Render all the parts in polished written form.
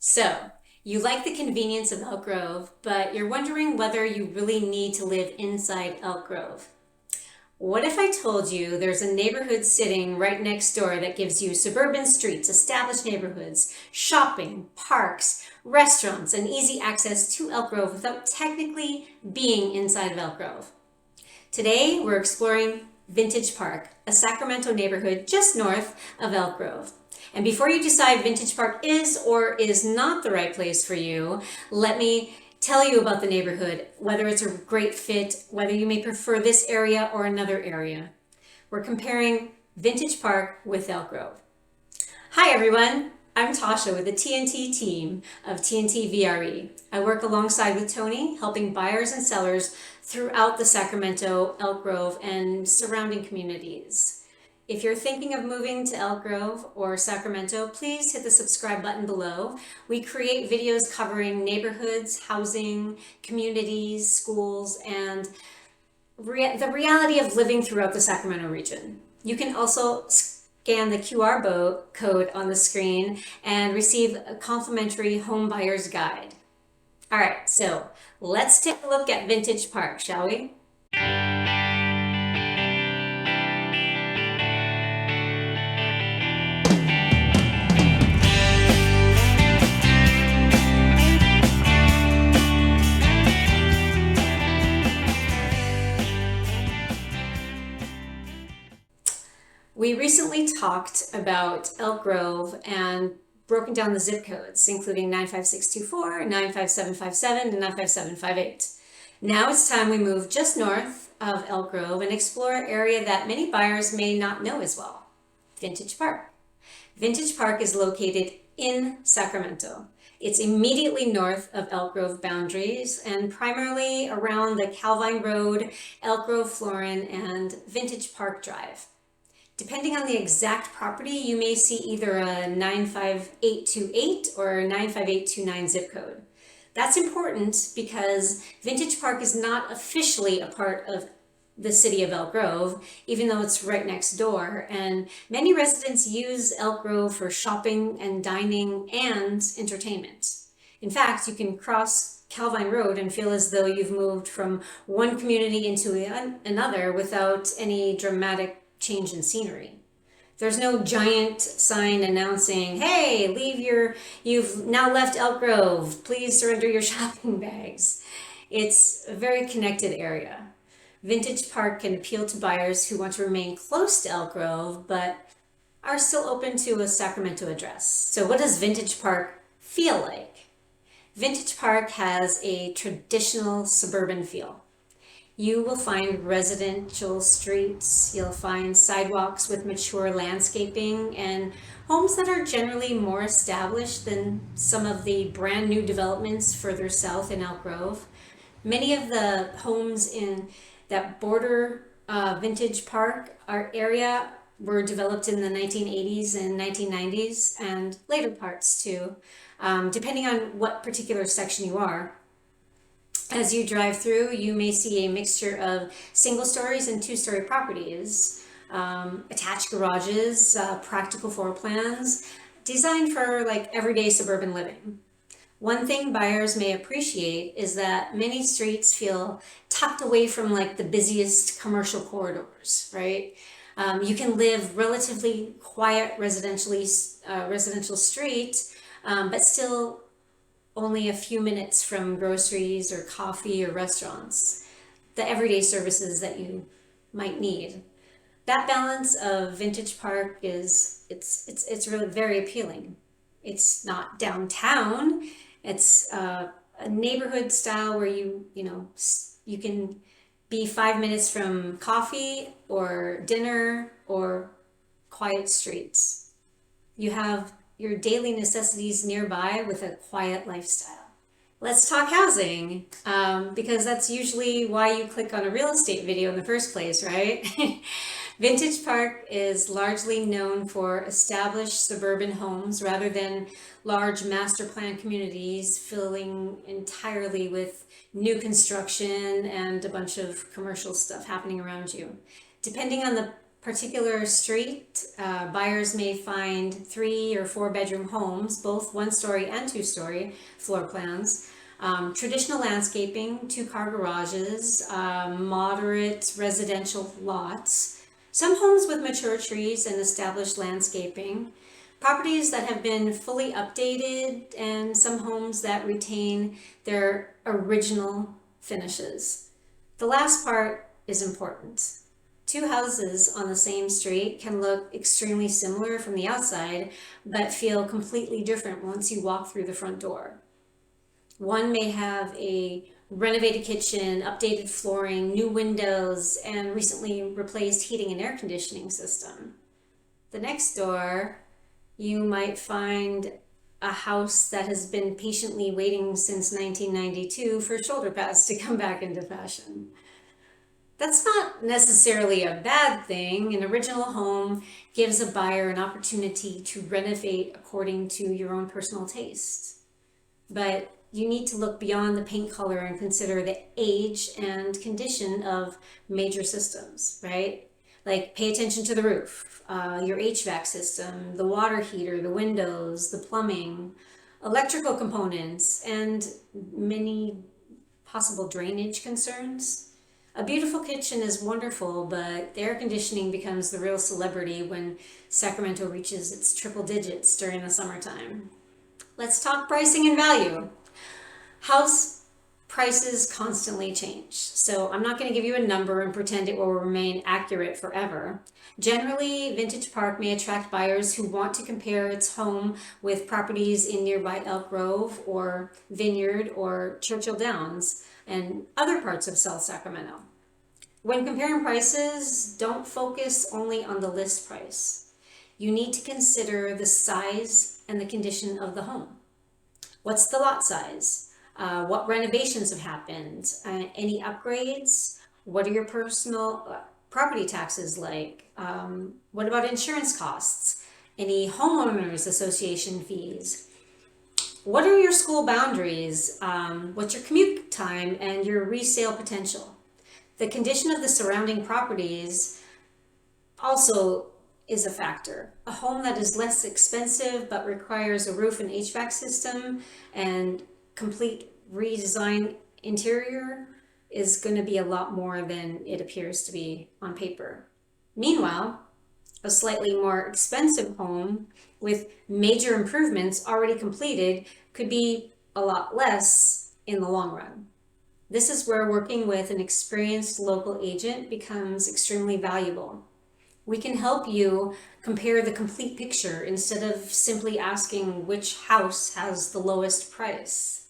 So, you like the convenience of Elk Grove, but you're wondering whether you really need to live inside Elk Grove. What if I told you there's a neighborhood sitting right next door that gives you suburban streets, established neighborhoods, shopping, parks, restaurants, and easy access to Elk Grove without technically being inside of Elk Grove? Today, we're exploring Vintage Park, a Sacramento neighborhood just north of Elk Grove. And before you decide Vintage Park is or is not the right place for you, let me tell you about the neighborhood, whether it's a great fit, whether you may prefer this area or another area. We're comparing Vintage Park with Elk Grove. Hi everyone, I'm Tasha with the TNT team of TNT VRE. I work alongside with Tony, helping buyers and sellers throughout the Sacramento, Elk Grove, and surrounding communities. If you're thinking of moving to Elk Grove or Sacramento, please hit the subscribe button below. We create videos covering neighborhoods, housing, communities, schools, and the reality of living throughout the Sacramento region. You can also scan the QR code on the screen and receive a complimentary home buyer's guide. All right, so let's take a look at Vintage Park, shall we? We recently talked about Elk Grove and broken down the zip codes, including 95624, 95757, and 95758. Now it's time we move just north of Elk Grove and explore an area that many buyers may not know as well, Vintage Park. Vintage Park is located in Sacramento. It's immediately north of Elk Grove boundaries and primarily around the Calvine Road, Elk Grove Florin, and Vintage Park Drive. Depending on the exact property, you may see either a 95828 or 95829 zip code. That's important because Vintage Park is not officially a part of the city of Elk Grove, even though it's right next door, and many residents use Elk Grove for shopping and dining and entertainment. In fact, you can cross Calvine Road and feel as though you've moved from one community into another without any dramatic change in scenery. There's no giant sign announcing, hey, you've now left Elk Grove, please surrender your shopping bags. It's a very connected area. Vintage Park can appeal to buyers who want to remain close to Elk Grove, but are still open to a Sacramento address. So what does Vintage Park feel like? Vintage Park has a traditional suburban feel. You will find residential streets, you'll find sidewalks with mature landscaping, and homes that are generally more established than some of the brand new developments further south in Elk Grove. Many of the homes in that border Vintage Park area were developed in the 1980s and 1990s, and later parts too, depending on what particular section you are. As you drive through, you may see a mixture of single stories and two-story properties, attached garages, practical floor plans, designed for like everyday suburban living. One thing buyers may appreciate is that many streets feel tucked away from like the busiest commercial corridors, right? You can live relatively quiet residential street, but still only a few minutes from groceries or coffee or restaurants, the everyday services that you might need. That balance of Vintage Park it's really very appealing. It's not downtown. It's a neighborhood style where you can be 5 minutes from coffee or dinner or quiet streets. You have your daily necessities nearby with a quiet lifestyle. Let's talk housing, because that's usually why you click on a real estate video in the first place, right? Vintage Park is largely known for established suburban homes rather than large master plan communities filling entirely with new construction and a bunch of commercial stuff happening around you. Depending on the particular street, buyers may find 3 or 4 bedroom homes, both 1-story and 2-story floor plans, traditional landscaping, 2-car garages, moderate residential lots, some homes with mature trees and established landscaping, properties that have been fully updated, and some homes that retain their original finishes. The last part is important. 2 houses on the same street can look extremely similar from the outside, but feel completely different once you walk through the front door. One may have a renovated kitchen, updated flooring, new windows, and recently replaced heating and air conditioning system. The next door, you might find a house that has been patiently waiting since 1992 for shoulder pads to come back into fashion. That's not necessarily a bad thing. An original home gives a buyer an opportunity to renovate according to your own personal taste. But you need to look beyond the paint color and consider the age and condition of major systems, right? Like pay attention to the roof, your HVAC system, the water heater, the windows, the plumbing, electrical components, and many possible drainage concerns. A beautiful kitchen is wonderful, but the air conditioning becomes the real celebrity when Sacramento reaches its triple digits during the summertime. Let's talk pricing and value. House prices constantly change, so I'm not going to give you a number and pretend it will remain accurate forever. Generally, Vintage Park may attract buyers who want to compare its home with properties in nearby Elk Grove or Vineyard or Churchill Downs and other parts of South Sacramento. When comparing prices, don't focus only on the list price. You need to consider the size and the condition of the home. What's the lot size? What renovations have happened? Any upgrades? What are your personal property taxes like? What about insurance costs? Any homeowners association fees? What are your school boundaries? What's your commute time and your resale potential? The condition of the surrounding properties also is a factor. A home that is less expensive but requires a roof and HVAC system and complete redesign interior is going to be a lot more than it appears to be on paper. Meanwhile, a slightly more expensive home with major improvements already completed could be a lot less in the long run. This is where working with an experienced local agent becomes extremely valuable. We can help you compare the complete picture instead of simply asking which house has the lowest price.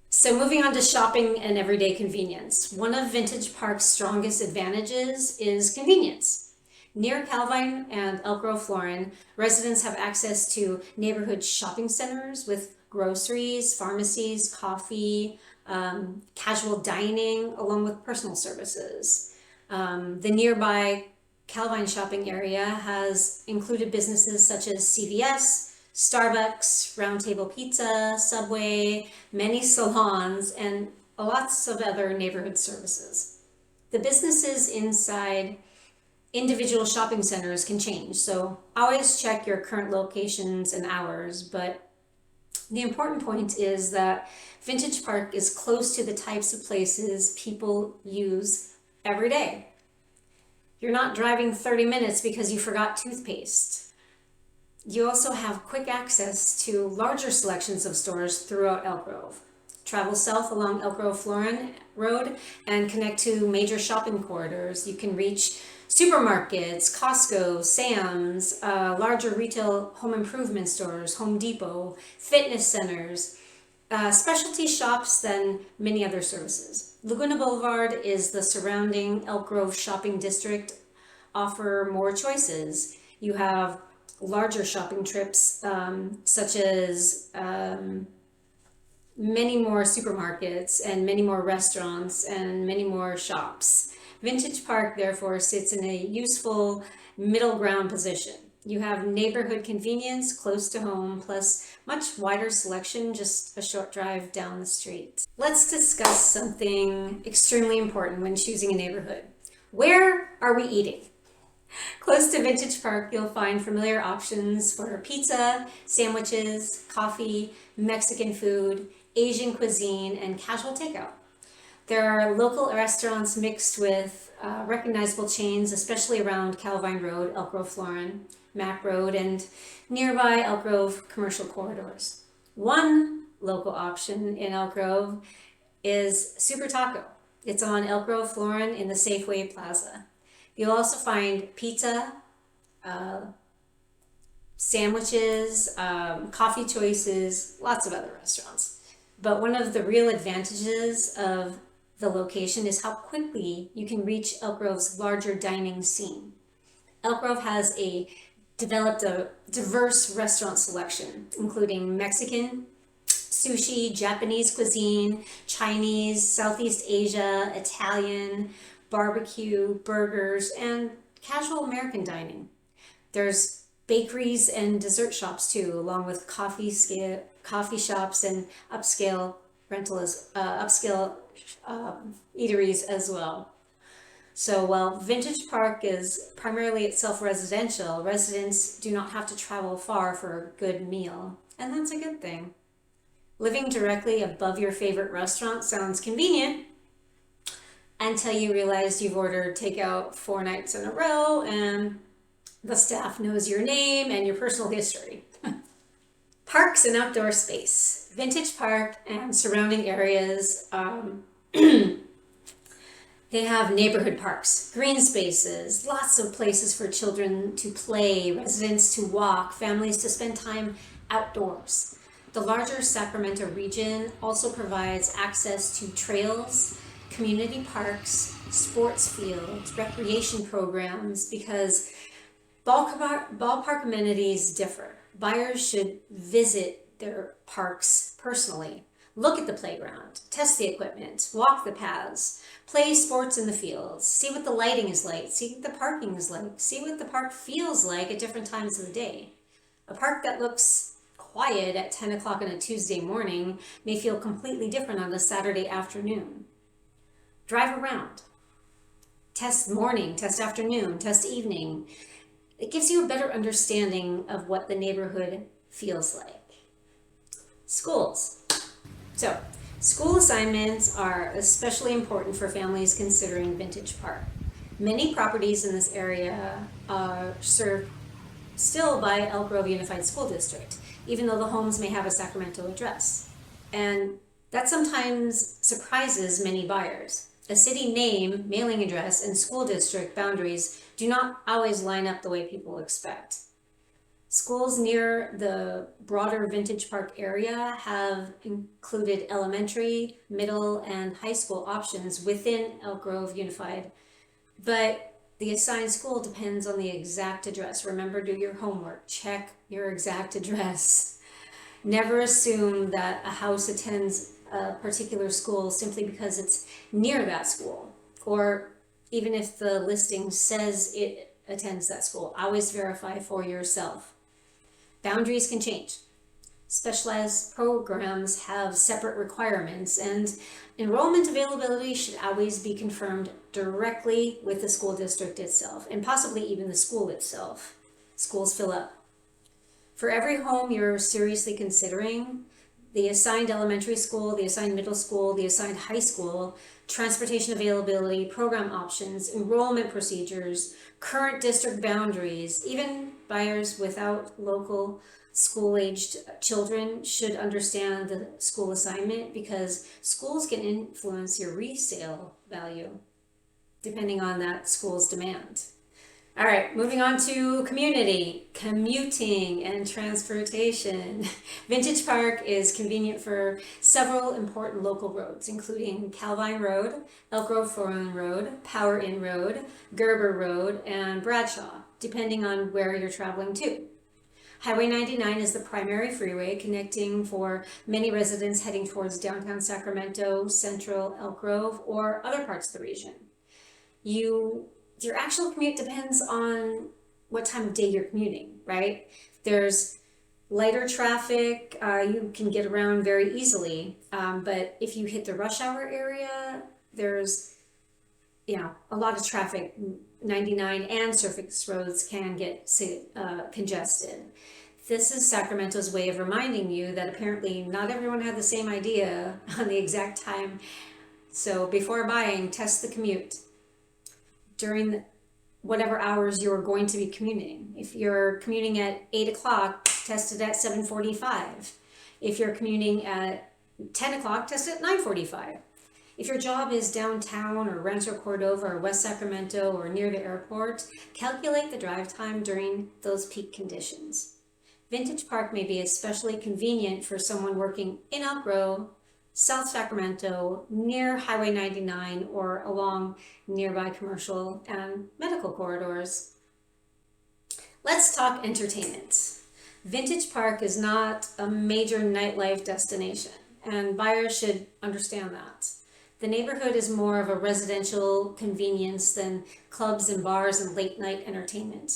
So moving on to shopping and everyday convenience. One of Vintage Park's strongest advantages is convenience. Near Calvine and Elk Grove, Florida, residents have access to neighborhood shopping centers with groceries, pharmacies, coffee, casual dining, along with personal services. The nearby Calvine shopping area has included businesses such as CVS, Starbucks, Round Table Pizza, Subway, many salons, and lots of other neighborhood services. The businesses inside individual shopping centers can change, so always check your current locations and hours, but the important point is that Vintage Park is close to the types of places people use every day. You're not driving 30 minutes because you forgot toothpaste. You also have quick access to larger selections of stores throughout Elk Grove. Travel south along Elk Grove Florin Road and connect to major shopping corridors. You can reach supermarkets, Costco, Sam's, larger retail home improvement stores, Home Depot, fitness centers, specialty shops, than many other services. Laguna Boulevard is the surrounding Elk Grove shopping district offer more choices. You have larger shopping trips such as many more supermarkets and many more restaurants and many more shops. Vintage Park therefore sits in a useful middle ground position. You have neighborhood convenience close to home, plus much wider selection just a short drive down the street. Let's discuss something extremely important when choosing a neighborhood. Where are we eating? Close to Vintage Park, you'll find familiar options for pizza, sandwiches, coffee, Mexican food, Asian cuisine, and casual takeout. There are local restaurants mixed with recognizable chains, especially around Calvine Road, Elk Grove Florin, Mac Road, and nearby Elk Grove commercial corridors. One local option in Elk Grove is Super Taco. It's on Elk Grove Florin in the Safeway Plaza. You'll also find pizza, sandwiches, coffee choices, lots of other restaurants. But one of the real advantages of the location is how quickly you can reach Elk Grove's larger dining scene. Elk Grove has developed a diverse restaurant selection, including Mexican, sushi, Japanese cuisine, Chinese, Southeast Asia, Italian, barbecue, burgers, and casual American dining. There's bakeries and dessert shops too, along with coffee shops and upscale eateries as well. So while Vintage Park is primarily itself residential, residents do not have to travel far for a good meal, and that's a good thing. Living directly above your favorite restaurant sounds convenient until you realize you've ordered takeout 4 nights in a row and the staff knows your name and your personal history. Parks and outdoor space. Vintage Park and surrounding areas, they have neighborhood parks, green spaces, lots of places for children to play, residents to walk, families to spend time outdoors. The larger Sacramento region also provides access to trails, community parks, sports fields, recreation programs, because ballpark amenities differ. Buyers should visit their parks personally, look at the playground, test the equipment, walk the paths, play sports in the fields, see what the lighting is like, see what the parking is like, see what the park feels like at different times of the day. A park that looks quiet at 10 o'clock on a Tuesday morning may feel completely different on a Saturday afternoon. Drive around. Test morning, test afternoon, test evening. It gives you a better understanding of what the neighborhood feels like. Schools. So, school assignments are especially important for families considering Vintage Park. Many properties in this area are served still by Elk Grove Unified School District, even though the homes may have a Sacramento address. And that sometimes surprises many buyers. A city name, mailing address, and school district boundaries do not always line up the way people expect. Schools near the broader Vintage Park area have included elementary, middle, and high school options within Elk Grove Unified, but the assigned school depends on the exact address. Remember, do your homework, check your exact address. Never assume that a house attends a particular school simply because it's near that school, or even if the listing says it attends that school. Always verify for yourself. Boundaries can change. Specialized programs have separate requirements, and enrollment availability should always be confirmed directly with the school district itself, and possibly even the school itself. Schools fill up. For every home you're seriously considering, the assigned elementary school, the assigned middle school, the assigned high school, transportation availability, program options, enrollment procedures, current district boundaries, even buyers without local school-aged children should understand the school assignment, because schools can influence your resale value depending on that school's demand. All right, moving on to commuting and transportation. Vintage Park is convenient for several important local roads, including Calvine Road, Elk Grove Foreign Road, Power Inn Road, Gerber Road, and Bradshaw, depending on where you're traveling to. Highway 99 is the primary freeway connecting for many residents heading towards downtown Sacramento, central Elk Grove, or other parts of the region. Your actual commute depends on what time of day you're commuting, right? There's lighter traffic, you can get around very easily, but if you hit the rush hour area, there's a lot of traffic. 99 and surface roads can get congested. This is Sacramento's way of reminding you that apparently not everyone had the same idea on the exact time. So before buying, test the commute during whatever hours you're going to be commuting. If you're commuting at 8 o'clock, test it at 7:45. If you're commuting at 10 o'clock, test it at 9:45. If your job is downtown or Rancho Cordova or West Sacramento or near the airport, calculate the drive time during those peak conditions. Vintage Park may be especially convenient for someone working in Elk Grove, South Sacramento, near Highway 99, or along nearby commercial and medical corridors. Let's talk entertainment. Vintage Park is not a major nightlife destination, and buyers should understand that. The neighborhood is more of a residential convenience than clubs and bars and late night entertainment.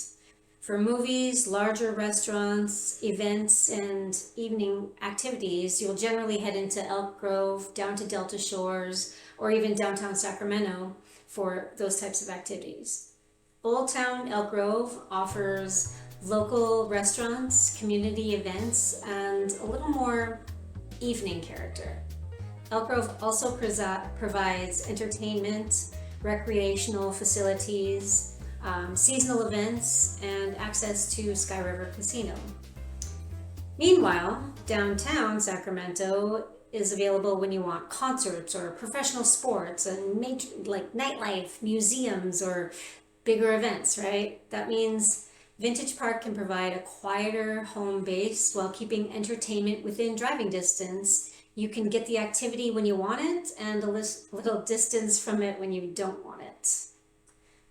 For movies, larger restaurants, events, and evening activities, you'll generally head into Elk Grove, down to Delta Shores, or even downtown Sacramento for those types of activities. Old Town Elk Grove offers local restaurants, community events, and a little more evening character. Elk Grove also provides entertainment, recreational facilities, seasonal events, and access to Sky River Casino. Meanwhile, downtown Sacramento is available when you want concerts or professional sports and like nightlife, museums, or bigger events, right? That means Vintage Park can provide a quieter home base while keeping entertainment within driving distance. You can get the activity when you want it and a little distance from it when you don't want it.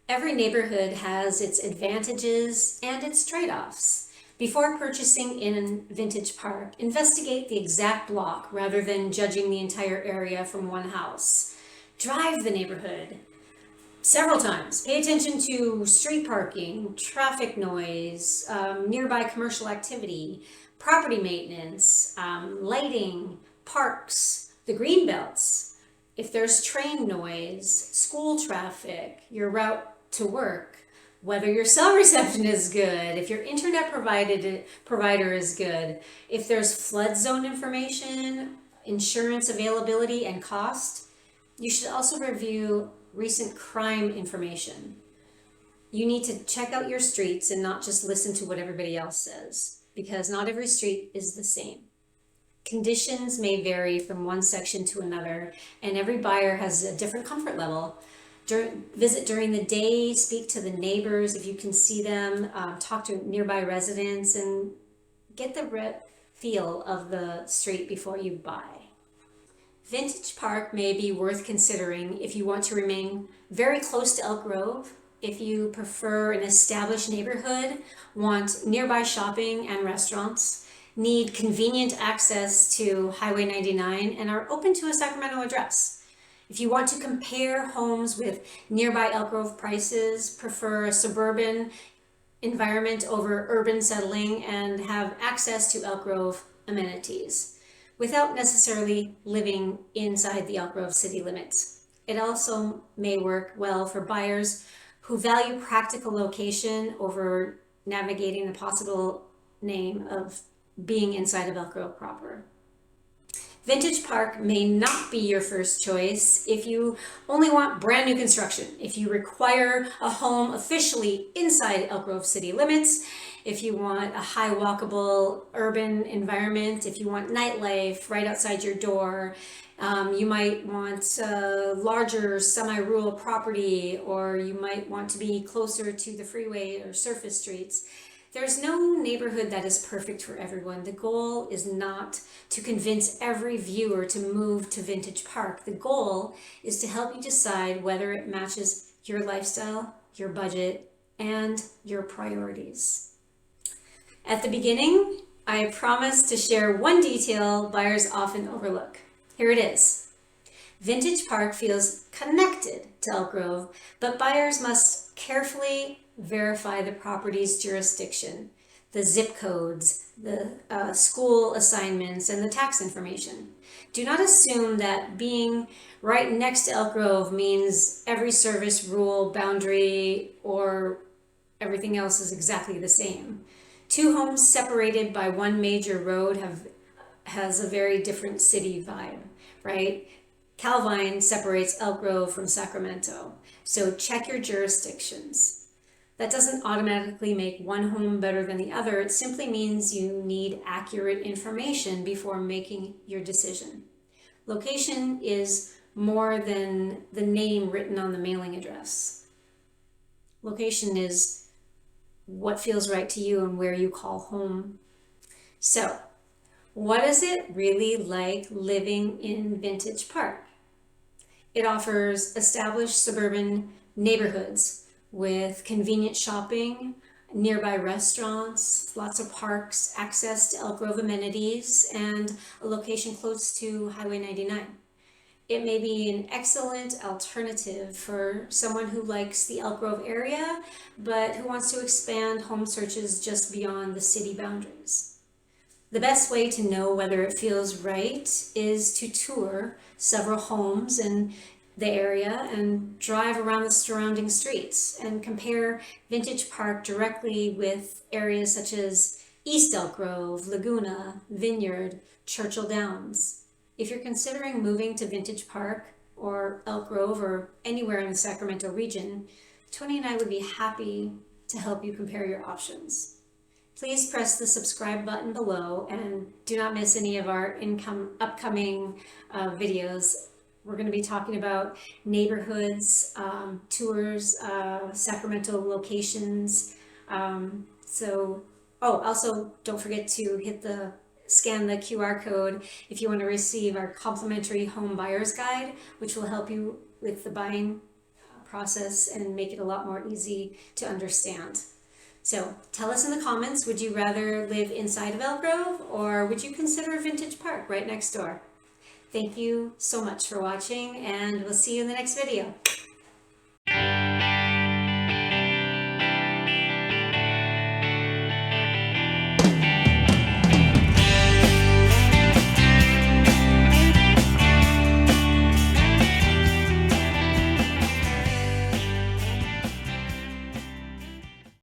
Every neighborhood has its advantages and its trade-offs. Before purchasing in Vintage Park, investigate the exact block rather than judging the entire area from one house. Drive the neighborhood several times. Pay attention to street parking, traffic noise, nearby commercial activity, property maintenance, lighting, parks, the green belts. If there's train noise, school traffic, your route to work, whether your cell reception is good, if your internet provider is good, if there's flood zone information, insurance availability and cost. You should also review recent crime information. You need to check out your streets and not just listen to what everybody else says, because not every street is the same. Conditions may vary from one section to another, and every buyer has a different comfort level. Visit during the day, speak to the neighbors if you can see them, talk to nearby residents, and get the feel of the street before you buy. Vintage Park may be worth considering if you want to remain very close to Elk Grove, if you prefer an established neighborhood, want nearby shopping and restaurants, need convenient access to Highway 99, and are open to a Sacramento address. If you want to compare homes with nearby Elk Grove prices, prefer a suburban environment over urban settling, and have access to Elk Grove amenities without necessarily living inside the Elk Grove city limits. It also may work well for buyers who value practical location over navigating the possible name of being inside of Elk Grove proper. Vintage Park may not be your first choice if you only want brand new construction, if you require a home officially inside Elk Grove city limits, if you want a high walkable urban environment, if you want nightlife right outside your door. You might want a larger semi-rural property, or you might want to be closer to the freeway or surface streets. There's no neighborhood that is perfect for everyone. The goal is not to convince every viewer to move to Vintage Park. The goal is to help you decide whether it matches your lifestyle, your budget, and your priorities. At the beginning, I promised to share one detail buyers often overlook. Here it is. Vintage Park feels connected to Elk Grove, but buyers must carefully verify the property's jurisdiction. the zip codes, the school assignments, and the tax information. Do not assume that being right next to Elk Grove means every service, rule, boundary, or everything else is exactly the same. Two homes separated by one major road has a very different city vibe, right? Calvine separates Elk Grove from Sacramento, so check your jurisdictions. That doesn't automatically make one home better than the other. It simply means you need accurate information before making your decision. Location is more than the name written on the mailing address. Location is what feels right to you and where you call home. So, what is it really like living in Vintage Park? It offers established suburban neighborhoods with convenient shopping, nearby restaurants, lots of parks, access to Elk Grove amenities, and a location close to Highway 99. It may be an excellent alternative for someone who likes the Elk Grove area, but who wants to expand home searches just beyond the city boundaries. The best way to know whether it feels right is to tour several homes in the area and drive around the surrounding streets and compare Vintage Park directly with areas such as East Elk Grove, Laguna, Vineyard, Churchill Downs. If you're considering moving to Vintage Park or Elk Grove or anywhere in the Sacramento region, Tony and I would be happy to help you compare your options. Please press the subscribe button below and do not miss any of our upcoming videos. We're going to be talking about neighborhoods, tours, Sacramento locations. Also don't forget to scan the QR code if you want to receive our complimentary home buyer's guide, which will help you with the buying process and make it a lot more easy to understand. So tell us in the comments, would you rather live inside of Elk Grove or would you consider Vintage Park right next door? Thank you so much for watching, and we'll see you in the next video.